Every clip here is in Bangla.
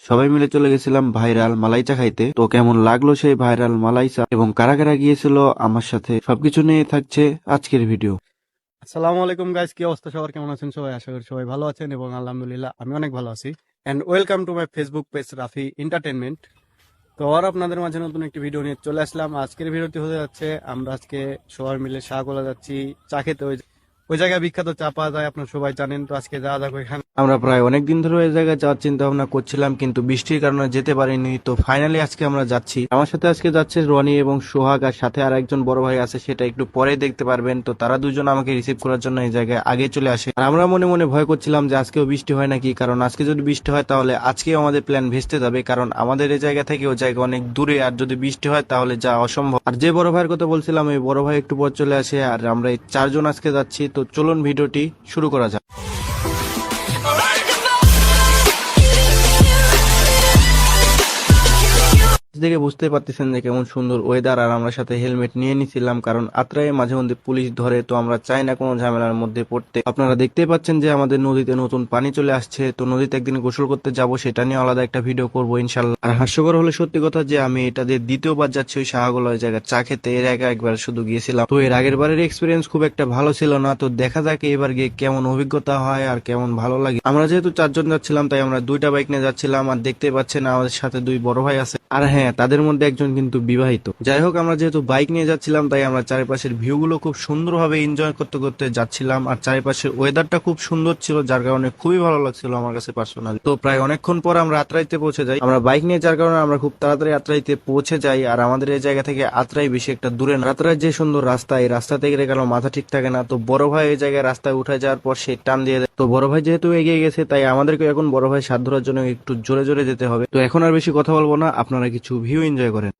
সবাই মিলে চলে গেছিলাম ভাইরাল মালাই চা খাইতে। তো কেমন লাগলো সেই ভাইরাল মালাই চা এবং কারা কারা গিয়েছিল আমার সাথে, সবকিছু নিয়ে থাকছে আজকের ভিডিও। আসসালামু আলাইকুম গাইস, কি অবস্থা সবার? কেমন আছেন সবাই? আশা করি সবাই ভালো আছেন এবং আলহামদুলিল্লাহ আমি অনেক ভালো আছি। And welcome to my Facebook page Rafi entertainment. তো আর আপনাদের মাঝে নতুন একটি ভিডিও নিয়ে চলে আসলাম। আজকের ভিডিওটি হতে যাচ্ছে, আমরা আজকে সবাই মিলে শাহগোলা যাচ্ছি চা খেতে। ওই জায়গায় বিখ্যাত চা পাওয়া যায়, আপনারা সবাই জানেন। তো আজকে যাওয়া যাক ওইখানে। আমরা প্রায় অনেকদিন ধরে ওই জায়গায় যাওয়ার চিন্তা ভাবনা করছিলাম, কিন্তু বৃষ্টির কারণে যেতে পারিনি। তো ফাইনালি আজকে আমরা যাচ্ছি। আমার সাথে আজকে যাচ্ছে রনি এবং সোহাগ, আর সাথে আর একজন বড় ভাই আছে, সেটা একটু পরে দেখতে পারবেন। তো তারা দুজন আমাকে রিসিভ করার জন্য এই জায়গায় আগে চলে আসে। আর আমরা মনে মনে ভয় করছিলাম যে আজকেও বৃষ্টি হয় নাকি, কারণ আজকে যদি বৃষ্টি হয় তাহলে আজকেও আমাদের প্ল্যান ভেস্তে যাবে, কারণ আমাদের এই জায়গা থেকে ওই জায়গা অনেক দূরে, আর যদি বৃষ্টি হয় তাহলে যা অসম্ভব। আর যে বড় ভাইয়ের কথা বলছিলাম, ওই বড় ভাই একটু পর চলে আসে, আর আমরা এই চারজন আজকে যাচ্ছি। তো চলুন ভিডিওটি শুরু করা যাক। দেখে বুঝতে পারতেছেন যে কেমন সুন্দর ওয়েদার, আর আমরা সাথে হেলমেট নিয়ে নিছিলাম, কারণ আত্রায় মাঝে মধ্যে পুলিশ ধরে, তো আমরা চাই না কোনো ঝামেলার মধ্যে পড়তে। আপনারা দেখতেই পাচ্ছেন যে আমাদের নদীতে নতুন পানি চলে আসছে। তো নদীতে একদিন গোসল করতে যাব, সেটা নিয়ে আলাদা একটা ভিডিও করবো ইনশাল্লাহ। আর হাস্যকর হলে সত্যি কথা যে আমি এটা দিয়ে দ্বিতীয়বার যাচ্ছি ওই শাহগোলা ওই জায়গায় চা খেতে। এর আগে একবার শুধু গিয়েছিলাম, তো এর আগের বারের এক্সপিরিয়েন্স খুব একটা ভালো ছিল না। তো দেখা যাক এবার গিয়ে কেমন অভিজ্ঞতা হয় আর কেমন ভালো লাগে। আমরা যেহেতু চারজন যাচ্ছিলাম, তাই আমরা দুইটা বাইক নিয়ে যাচ্ছিলাম। আর দেখতে পাচ্ছেন আমাদের সাথে দুই বড় ভাই আছে, আর হ্যাঁ, তাদের মধ্যে একজন কিন্তু বিবাহিত। যাই হোক, আমরা যেহেতু বাইক নিয়ে যাচ্ছিলাম, তাই আমরা চারিপাশের ভিউ গুলো খুব সুন্দরভাবে এনজয় করতে করতে যাচ্ছিলাম। আর চারিপাশের ওয়েদারটা খুব সুন্দর ছিল, যার কারণে খুবই ভালো লাগছিল আমার কাছে পার্সোনালি। তো প্রায় অনেকক্ষণ পর আমরা আত্রাইতে পৌঁছে যাই। আমরা বাইক নিয়ে যার কারণে আমরা খুব তাড়াতাড়ি আত্রাইতে পৌঁছে যাই। আর আমাদের এই জায়গা থেকে আত্রাই বেশি একটা দূরে না। আত্রাই যে সুন্দর রাস্তা, এই রাস্তা থেকে গেলে মাথা ঠিক থাকে না। তো বড় ভাই এই জায়গায় রাস্তায় উঠে যাওয়ার পর সে টান দিয়ে দেয়। তো বড় ভাই যেহেতু এগিয়ে গেছে, তাই আমাদেরকে এখন বড় ভাই সাথ ধরার জন্য একটু জোরে জোরে যেতে হবে। তো এখন আর বেশি কথা বলবো না, আপনারা কিছু ভিউ এনজয় করেন।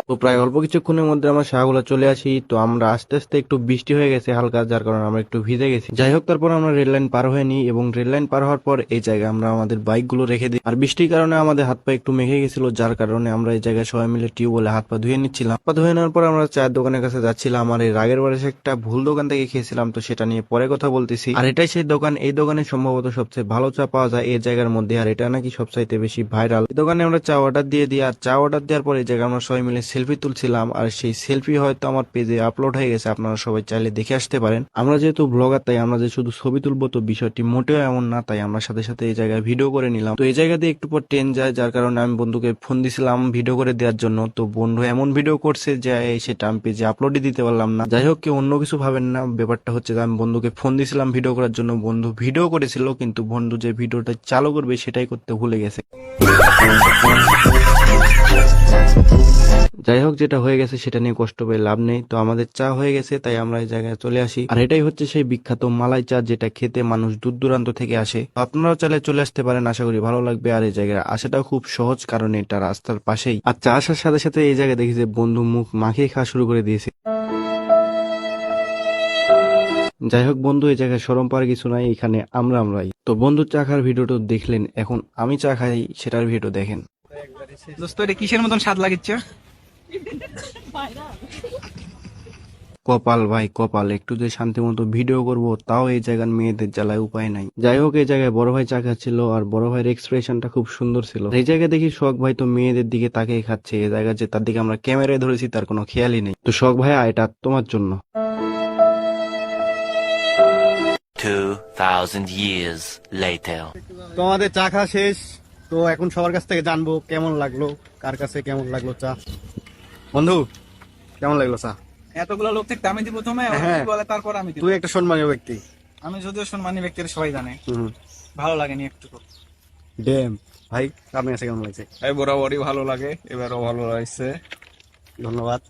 তো প্রায় অল্প কিছুক্ষণের মধ্যে আমরা শাহগোলা চলে আসি। তো আমরা আস্তে আস্তে একটু বৃষ্টি হয়ে গেছে হালকা, যার কারণে আমরা একটু ভিজে গেছি। যাই হোক, তারপর আমরা রেল লাইন পার হয়ে নিই, এবং রেল লাইন পার হওয়ার পর এই জায়গায় আমরা আমাদের বাইক গুলো রেখে দিই। আর বৃষ্টির কারণে আমাদের হাত পা একটু মেঘে গেছিল, যার কারণে আমরা এই জায়গায় সবাই মিলে টিউবওয়েলে হাত পা ধুয়ে নিচ্ছিলাম। হাত পা ধুয়ে নেওয়ার পর আমরা চায়ের দোকানের কাছে যাচ্ছিলাম। আর এর আগের বারে একটা ভুল দোকান থেকে খেয়েছিলাম, তো সেটা নিয়ে পরে কথা বলতেছি। আর এটাই সেই দোকান, এই দোকানে সম্ভবত সবচেয়ে ভালো চা পাওয়া যায় এই জায়গার মধ্যে, আর এটা নাকি সবচাইতে বেশি ভাইরাল। এই দোকানে আমরা চা অর্ডার দিয়ে দিই। আর চা অর্ডার দেওয়ার পর এই জায়গায় আমরা সবাই মিলে সেলফি তুলছিলাম। আর সেই সেলফি হয়তো আমার পেজে আপলোড হয়ে গেছে, আপনারা সবাই চাইলে দেখে আসতে পারেন। আমরা যেহেতু ব্লগার, তাই আমরা যে শুধু ছবি তুলবো তো বিষয়টি মোটেও এমন না, তাই আমরা সাথে সাথে এই জায়গায় ভিডিও করে নিলাম। তো এই জায়গাতে একটু পর ট্রেন যায়, যার কারণে আমি বন্ধুকে ফোন দিছিলাম ভিডিও করে দেওয়ার জন্য। তো বন্ধু এমন ভিডিও করছে যে সেটা আমি পেজে আপলোডই দিতে পারলাম না। যাই হোক, কেউ অন্য কিছু ভাবেন না, ব্যাপারটা হচ্ছে যে আমি বন্ধুকে ফোন দিছিলাম ভিডিও করার জন্য, বন্ধু ভিডিও করেছিল, কিন্তু বন্ধু যে ভিডিওটা চালু করবে সেটাই করতে ভুলে গেছে। যাই হোক, যেটা হয়ে গেছে সেটা নিয়ে কষ্ট পেয়ে লাভ নেই। তো আমাদের চা হয়ে গেছে, তাই আমরা এই জায়গায় চলে আসি। আর এটাই হচ্ছে সেই বিখ্যাত মালাই চা, যেটা খেতে মানুষ দূর দূরান্ত থেকে আসে। আপনারাও চাইলে চলে আসতে পারেন, আশা করি ভালো লাগবে। আর এই জায়গায় আসাটাও খুব সহজ, কারণ এটা রাস্তার পাশেই। আর চা আসার সাথে সাথে এই জায়গায় দেখি যে বন্ধু মুখ মাখিয়ে খাওয়া শুরু করে দিয়েছে। যাই হোক বন্ধু, এই জায়গায় সরম পাওয়ার কিছু নাই, এখানে আমরাই। তো বন্ধু চা খাওয়ার ভিডিওটা দেখলেন, এখন আমি চা খাই সেটার ভিডিও দেখেন। দোস্ত এটা কিসের মতন স্বাদ লাগিচ্ছে? কপাল ভাই কপাল, একটু যে শান্তি মতো ভিডিও করবো তাও এই জায়গার মেয়েদের জ্বালায় উপায় নাই। যাই হোক, এই জায়গায় বড় ভাই চা খাচ্ছিল, আর বড় ভাইয়ের এক্সপ্রেশনটা খুব সুন্দর ছিল। এই জায়গায় দেখি শখ ভাই তো মেয়েদের দিকে তাকিয়ে খাচ্ছে। এই জায়গায় যে তার দিকে আমরা ক্যামেরায় ধরেছি তার কোনো খেয়ালই নেই। তো শখ ভাইয়া, এটা তোমার জন্য। 2000 years later. তো আমাদের চা খাওয়া শেষ। তো এখন সবার কাছ থেকে জানবো কেমন লাগলো, কার কাছে কেমন লাগলো চা। বন্ধু, কেমন লাগলো চা? এতগুলো লোক থাকতে আমি দিব প্রথমে, হ্যাঁ। বলে তারপর আমি দিব। তুই একটা সম্মানীয় ব্যক্তি, আমি যদিও সম্মানী ব্যক্তির সবাই জানে, ভালো লাগেনি একটু। ড্যাম ভাই, আপনার কাছে কেমন লাগছে? এই বরাবরই ভালো লাগে, এবারও ভালো লাগছে। ধন্যবাদ।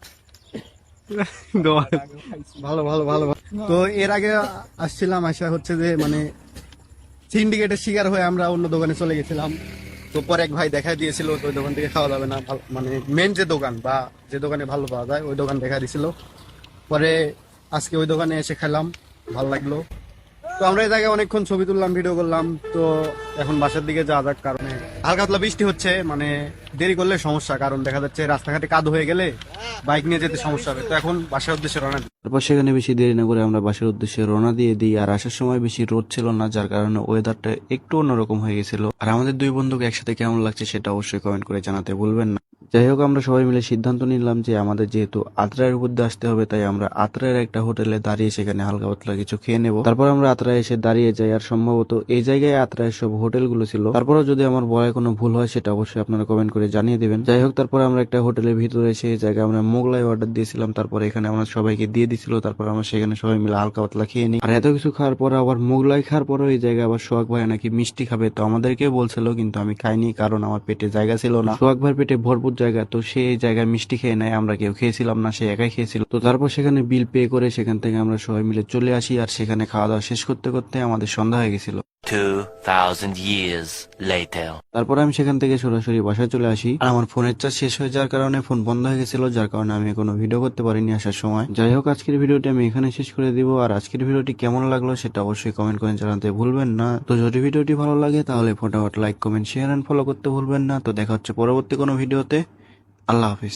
ভালো ভালো ভালো ভালো। তো এর আগে আসছিলাম, আশা হচ্ছে যে মানে সিন্ডিকেটের শিকার হয়ে আমরা অন্য দোকানে চলে গেছিলাম। তো পরে এক ভাই দেখা দিয়েছিল তো ওই দোকান থেকে খাওয়া যাবে না, মানে মেন যে দোকান বা যে দোকানে ভালো পাওয়া যায় ওই দোকান দেখা দিয়েছিল। পরে আজকে ওই দোকানে এসে খেলাম, ভালো লাগলো। তো আমরা এই জায়গায় অনেকক্ষণ ছবি তুললাম, ভিডিও করলাম। তো এখন বাসার দিকে যাওয়া যাক, কারণে হালকা পাতলা বৃষ্টি হচ্ছে, মানে দেরি করলে সমস্যা, কারণ দেখা যাচ্ছে রাস্তাঘাটে কাদো হয়ে গেলে বাইক নিয়ে যেতে সমস্যা হবে। তো এখন বাসার উদ্দেশ্যে রওনা দিই। তারপর সেখানে বেশি দেরি না করে আমরা বাসার উদ্দেশ্যে রওনা দিয়ে দিই। আর আসার সময় বেশি রোদ ছিল না, যার কারণে ওয়েদারটা একটু অন্যরকম হয়ে গেছিল। আর আমাদের দুই বন্ধুকে একসাথে কেমন লাগছে সেটা অবশ্যই কমেন্ট করে জানাতে ভুলবেন না। যাই হোক, আমরা সবাই মিলে সিদ্ধান্ত নিলাম যে আমাদের যেহেতু আত্রায়ের উপর দিয়ে আসতে হবে, তাই আমরা আত্রায়ের একটা হোটেলে দাঁড়িয়ে সেখানে হালকা পাতলা কিছু খেয়ে নেব। তারপর আমরা আত্রায় এসে দাঁড়িয়ে যাই, আর সম্ভবত এই জায়গায় আত্রায়ের সব হোটেলগুলো ছিল। তারপরও যদি আমার বলায় কোনো ভুল হয় সেটা অবশ্যই আপনারা কমেন্ট করে জানিয়ে দিবেন। যাই হোক, তারপর আমরা একটা হোটেলের ভিতরে এসে এই জায়গায় আমরা মোগলাই অর্ডার দিয়েছিলাম, তারপর এখানে আমরা সবাইকে দিয়ে দিছিল। তারপর আমরা সেখানে সবাই মিলে হালকা পাতলা খেয়ে নিই। আর এত কিছু খাওয়ার পর আবার মোগলাই খাওয়ার পরও এই জায়গায় আবার সোহাগ ভাই নাকি মিষ্টি খাবে, তো আমাদেরকে বলছিল, কিন্তু আমি খাইনি কারণ আমার পেটে জায়গা ছিল না। সোহাগ ভাইয়ের পেটে ভরপুর জায়গা, তো সে এই জায়গায় মিষ্টি খেয়ে নেয়, আমরা কেউ খেয়েছিলাম না, সে একাই খেয়েছিল। তো তারপর সেখানে বিল পে করে সেখান থেকে আমরা সবাই মিলে চলে আসি। আর সেখানে খাওয়া দাওয়া শেষ করতে করতে আমাদের সন্ধ্যা হয়ে গেছিল। 2,000 years later. তারপর আমি সেখান থেকে সরাসরি বাসায় চলে আসি। আর আমার ফোনের চার্জ শেষ হয়ে যাওয়ার কারণে ফোন বন্ধ হয়ে গেছিল, যার কারণে আমি কোনো ভিডিও করতে পারিনি আসার সময়। যাই হোক, আজকের ভিডিওটি আমি এখানে শেষ করে দিব। আর আজকের ভিডিওটি কেমন লাগলো সেটা অবশ্যই কমেন্ট করে জানাতে ভুলবেন না। তো যদি ভিডিওটি ভালো লাগে তাহলে ফটাফট like, comment, share and follow করতে ভুলবেন না। তো দেখা হচ্ছে পরবর্তী কোনো ভিডিওতে। আল্লাহ হাফিজ।